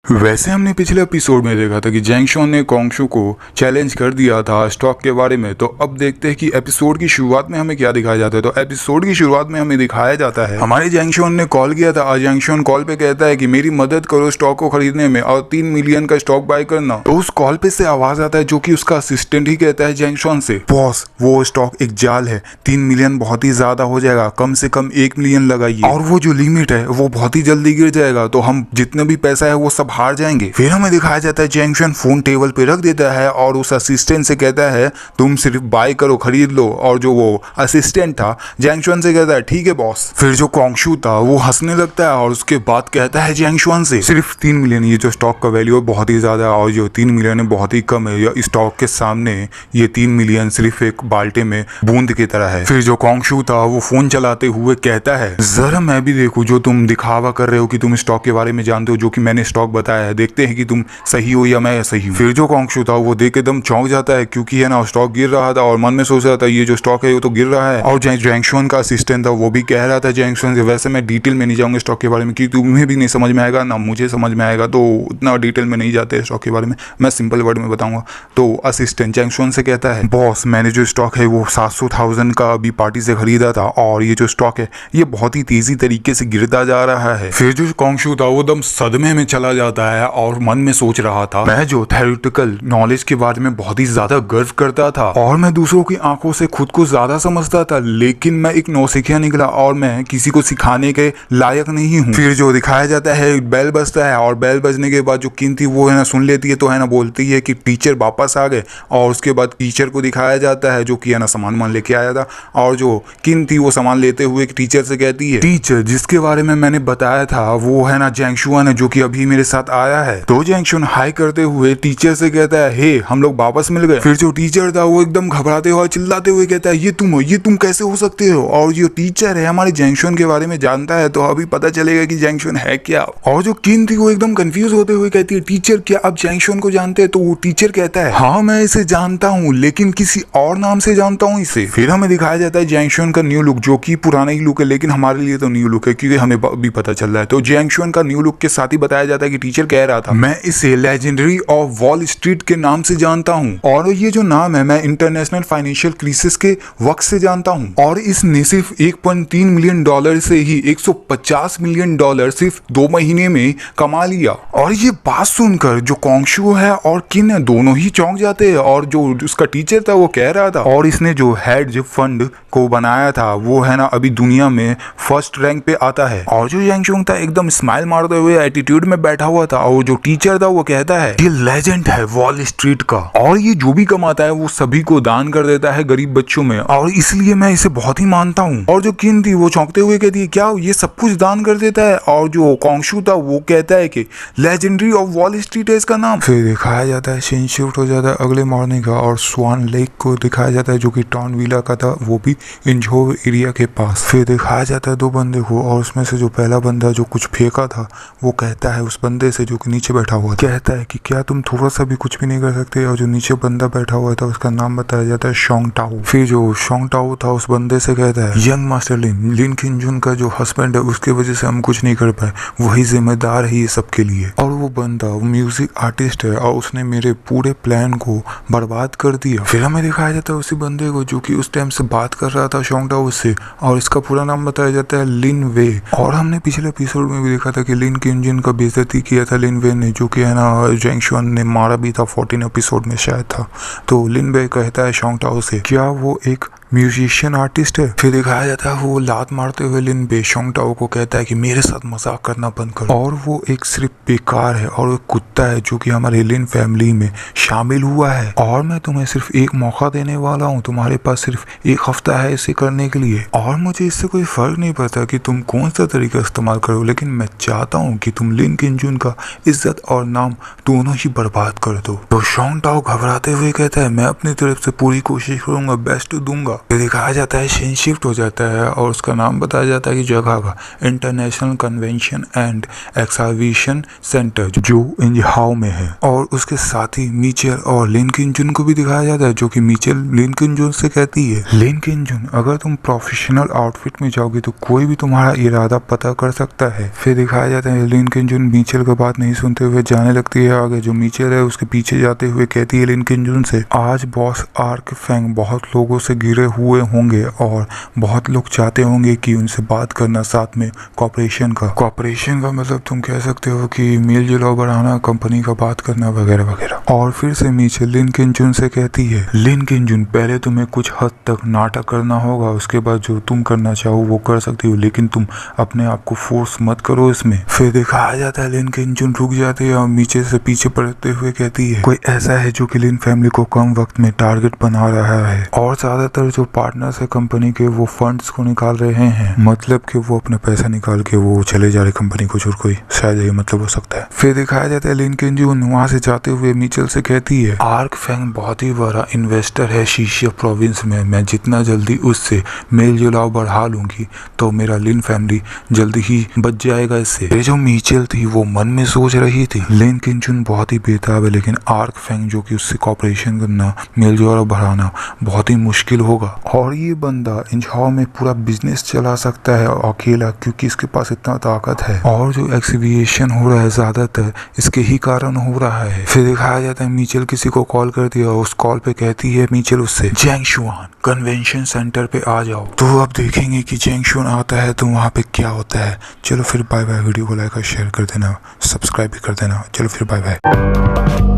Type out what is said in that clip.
वैसे हमने पिछले एपिसोड में देखा था कि जैंगशॉन ने कोंगशू को चैलेंज कर दिया था स्टॉक के बारे में। तो अब देखते हैं कि एपिसोड की शुरुआत में हमें क्या दिखाया जाता है। तो एपिसोड की शुरुआत में हमें दिखाया जाता है हमारे जैंगशॉन ने कॉल किया था और जैंगशॉन कॉल पे कहता है कि मेरी मदद करो स्टॉक को खरीदने में और 3 मिलियन का स्टॉक बाय करना। तो उस कॉल पे से आवाज आता है जो कि उसका असिस्टेंट ही कहता है जैंगशॉन से, बॉस वो स्टॉक एक जाल है, 3 मिलियन बहुत ही ज्यादा हो जाएगा, कम से कम 1 मिलियन लगाइए और वो जो लिमिट है वो बहुत ही जल्दी गिर जाएगा, तो हम जितने भी पैसा है वो सब हार जाएंगे। फिर हमें दिखाया जाता है जैंगशॉन फोन टेबल पे रख देता है और उस असिस्टेंट से कहता है तुम सिर्फ बाय करो, खरीद लो। और जो वो असिस्टेंट था जैंगशॉन से कहता है ठीक है बॉस। फिर जो कोंगशू था वो हंसने लगता है और उसके बाद कहता है जैंगशॉन से सिर्फ 3 मिलियन, ये जो स्टॉक का वैल्यू है बहुत ही ज्यादा और जो 3 मिलियन है बहुत ही कम है, या स्टॉक के सामने ये 3 मिलियन सिर्फ एक बाल्टी में बूंद की तरह है। फिर जो कोंगशू था वो फोन चलाते हुए कहता है जरा मैं भी देखूं जो तुम दिखावा कर रहे हो कि तुम स्टॉक के बारे में जानते हो, जो कि मैंने स्टॉक बताया है, देखते हैं कि तुम सही हो या मैं सही हूँ। फिर जो कोंगशू था वो देख के एकदम चौंक जाता है क्योंकि है ना स्टॉक गिर रहा था और मन में सोच रहा था ये जो स्टॉक है वो तो गिर रहा है। और जैंगशॉन का असिस्टेंट था वो भी कह रहा था जैंगशॉन से वैसे मैं डिटेल में नहीं जाऊंगा स्टॉक के बारे में क्योंकि तुम्हें भी नहीं समझ में आएगा ना मुझे समझ में आएगा, तो उतना डिटेल में नहीं जाते स्टॉक के बारे में, मैं सिंपल वर्ड में बताऊंगा। तो असिस्टेंट जैंगशॉन से कहता है बॉस मैंने जो स्टॉक है वो 700,000 का अभी पार्टी से खरीदा था और ये जो स्टॉक है ये बहुत ही तेजी तरीके से गिरता जा रहा है। फिर जो कोंगशू था वो एकदम सदमे में चला जाता है और मन में सोच रहा था मैं जो थ्योरेटिकल नॉलेज के बारे में बहुत ही ज्यादा गर्व करता था और मैं दूसरों की आंखों से खुद को ज्यादा समझता था, लेकिन मैं एक नौसिखिया निकला और मैं किसी को सिखाने के लायक नहीं हूँ। फिर जो दिखाया जाता है बेल बजता है और बेल बजने के बाद जो किन थी वो है ना सुन लेती है, तो है ना बोलती है कि टीचर वापस आ गए। और उसके बाद टीचर को दिखाया जाता है जो कि है ना सामान लेके आया था और जो किन थी वो सामान लेते हुए टीचर से कहती है टीचर जिसके बारे में मैंने बताया था वो है ना जैंगशॉन है जो कि अभी मेरे साथ आया है। तो जैंगशॉन हाई करते हुए टीचर से कहता है हे हम लोग वापस मिल गए। फिर जो टीचर था वो एकदम घबराते हुए चिल्लाते हुए कहता है ये तुम हो, ये तुम कैसे हो सकते हो। और जो टीचर है हमारे जैंगशॉन के बारे में जानता है तो अभी पता चलेगा कि जैंगशॉन है क्या। और जो किन थी वो एकदम कंफ्यूज होते हुए कहती है टीचर क्या आप जैंगशॉन को जानते हैं। तो वो टीचर कहता है हाँ मैं इसे जानता हूँ लेकिन किसी और नाम से जानता हूँ इसे। फिर हमें दिखाया जाता है जैंगशॉन का न्यू लुक जो कि पुराना ही लुक है लेकिन हमारे लिए तो न्यू लुक है क्योंकि हमें भी पता चल रहा है। तो जैंगशॉन का न्यू लुक के साथ ही बताया जाता है कि टीचर कह रहा था मैं इसे लेजेंडरी ऑफ वॉल स्ट्रीट के नाम से जानता हूँ और ये जो नाम है मैं इंटरनेशनल फाइनेंशियल क्राइसिस के वक्त से जानता हूँ और इसने सिर्फ 1.3 मिलियन डॉलर से ही 150 मिलियन डॉलर सिर्फ 2 महीने में कमा लिया। और ये बात सुनकर जो कोंगशू है और किन है दोनों ही चौंक जाते हैं और जो उसका टीचर था वो कह रहा था और इसने जो हेज फंड को बनाया था वो है ना अभी दुनिया में फर्स्ट रैंक पे आता है। और जो जैंगशॉन था एकदम स्माइल मारते हुए एटीट्यूड में बैठा हुआ था और जो टीचर था वो कहता है ये लेजेंड है वॉल स्ट्रीट का और ये जो भी कमाता है वो सभी को दान कर देता है गरीब बच्चों में और इसलिए मैं इसे बहुत ही मानता हूँ। और जो किन थी वो चौंकते हुए कहती है क्या ये सब कुछ दान कर देता है। और जो कोंगशू था वो कहता है कि लेजेंडरी ऑफ वॉल स्ट्रीट है इसका नाम। फिर दिखाया जाता है सीन शिफ्ट हो जाता है अगले मॉर्निंग का और स्वान लेक को दिखाया जाता है जो कि टाउन विला का था वो भी इंजोव एरिया के पास। फिर दिखाया जाता है 2 बंदे को और उसमें से जो पहला बंदा जो कुछ फेंका था वो कहता है उस बंदे से जो कि नीचे बैठा हुआ कहता है कि क्या तुम थोड़ा सा भी कुछ भी नहीं कर सकते। और जो नीचे बंदा बैठा हुआ था उसका नाम बताया जाता है शोंग टाओ। फिर जो शोंग टाओ था उस बंदे से कहता है यंग मास्टर लिन किंजुन का जो हस्बैंड है उसके वजह से हम कुछ नहीं कर पाए, वही जिम्मेदार है ये सब के लिए। और वो बंदा म्यूजिक आर्टिस्ट है और उसने मेरे पूरे प्लान को बर्बाद कर दिया। फिर हमें दिखाया जाता है उसी बंदे को जो कि उस टाइम से बात कर रहा था शोंग टाओ से और इसका पूरा नाम बताया जाता है लिन वे। और हमने पिछले एपिसोड में भी देखा था कि लिन किंजुन का बेइज्जती किया था लिन वे ने जो कि है ना जैंगशॉन ने मारा भी था 14 एपिसोड में शायद था। तो लिन वे कहता है शोंग टाओ से क्या वो एक म्यूजिशियन आर्टिस्ट है। फिर दिखाया जाता है वो लात मारते हुए लिन बे शोंग टाओ को कहता है कि मेरे साथ मजाक करना बंद करो और वो एक सिर्फ बेकार है और एक कुत्ता है जो कि हमारे लिन फैमिली में शामिल हुआ है और मैं तुम्हें सिर्फ एक मौका देने वाला हूँ, तुम्हारे पास सिर्फ 1 हफ्ता है इसे करने के लिए और मुझे इससे कोई फर्क नहीं पड़ता कि तुम कौन सा तरीका इस्तेमाल करो, लेकिन मैं चाहता हूँ कि तुम लिन किंजुन का इज्जत और नाम दोनों ही बर्बाद कर दो। तो शोंग टाओ घबराते हुए कहता है मैं अपनी तरफ से पूरी कोशिश करूंगा, बेस्ट दूंगा। फिर दिखाया जाता है सीन शिफ्ट हो जाता है और उसका नाम बताया जाता है कि जगह का international convention and exhibition centre जो इंजहाव में है। और उसके साथ ही मिचेल और लिन किन जुन को भी दिखाया जाता है, जो कि मिचेल लिन किन जुन से कहती है, लिन किन जुन अगर तुम प्रोफेशनल आउटफिट में जाओगे तो कोई भी तुम्हारा इरादा पता कर सकता है। फिर दिखाया जाता है लिन किन जुन मिचेल का बात नहीं सुनते हुए जाने लगती है आगे। जो मिचेल है उसके पीछे जाते हुए कहती है लिन किन जुन से, आज बॉस आर्क फैंग बहुत लोगों से घिरे हुए होंगे और बहुत लोग चाहते होंगे कि उनसे बात करना, साथ में कॉपरेशन का मतलब तुम कह सकते हो कि मेल जुलाव बढ़ाना, कंपनी का बात करना वगैरह वगैरह। और फिर से मिचेल लिन किन जुन से कहती है, लिन किन जुन पहले तुम्हें कुछ हद तक नाटक करना होगा, उसके बाद जो तुम करना चाहो वो कर सकती हो, लेकिन तुम अपने आप को फोर्स मत करो इसमें। फिर दिखाया जाता है लिन किन जुन रुक जाती है और मिचेल से पीछे पड़ते हुए कहती है, कोई ऐसा है जो कि लिन फैमिली को कम वक्त में टारगेट बना रहा है और ज्यादातर जो पार्टनर्स है कंपनी के वो फंड्स को निकाल रहे हैं, मतलब कि वो अपना पैसा निकाल के वो चले जा रहे कंपनी को छोड़, कोई शायद ये मतलब हो सकता है। फिर दिखाया जाता है लिन किन जुन वहां से जाते हुए मिचेल से कहती है, आर्क फैंग बहुत ही बड़ा इन्वेस्टर है शीशिया प्रोविंस में, मैं जितना जल्दी उससे मेल जुलाव बढ़ा लूंगी तो मेरा लिन फैमिली जल्दी ही बच जाएगा इससे। ये जो मिचेल थी वो मन में सोच रही थी लिन किन जुन बहुत ही बेताब है, लेकिन आर्क फैंग जो कि उससे कॉपरेशन करना, मेल जुलाव बढ़ाना बहुत ही मुश्किल होगा और ये बंदा इंजहाव में पूरा बिजनेस चला सकता है अकेला, क्योंकि इसके पास इतना ताकत है और जो एक्सिबिशन हो रहा है ज्यादातर इसके ही कारण हो रहा है। फिर दिखाया जाता है मिचेल किसी को कॉल करती है और उस कॉल पे कहती है मिचेल उससे, जैंगशुआन कन्वेंशन सेंटर पे आ जाओ। तो अब देखेंगे कि जैंगशुआन आता है तो वहाँ पे क्या होता है। चलो फिर बाय बाय, वीडियो को लाइक और शेयर कर देना, सब्सक्राइब भी कर देना। चलो फिर बाय बाय।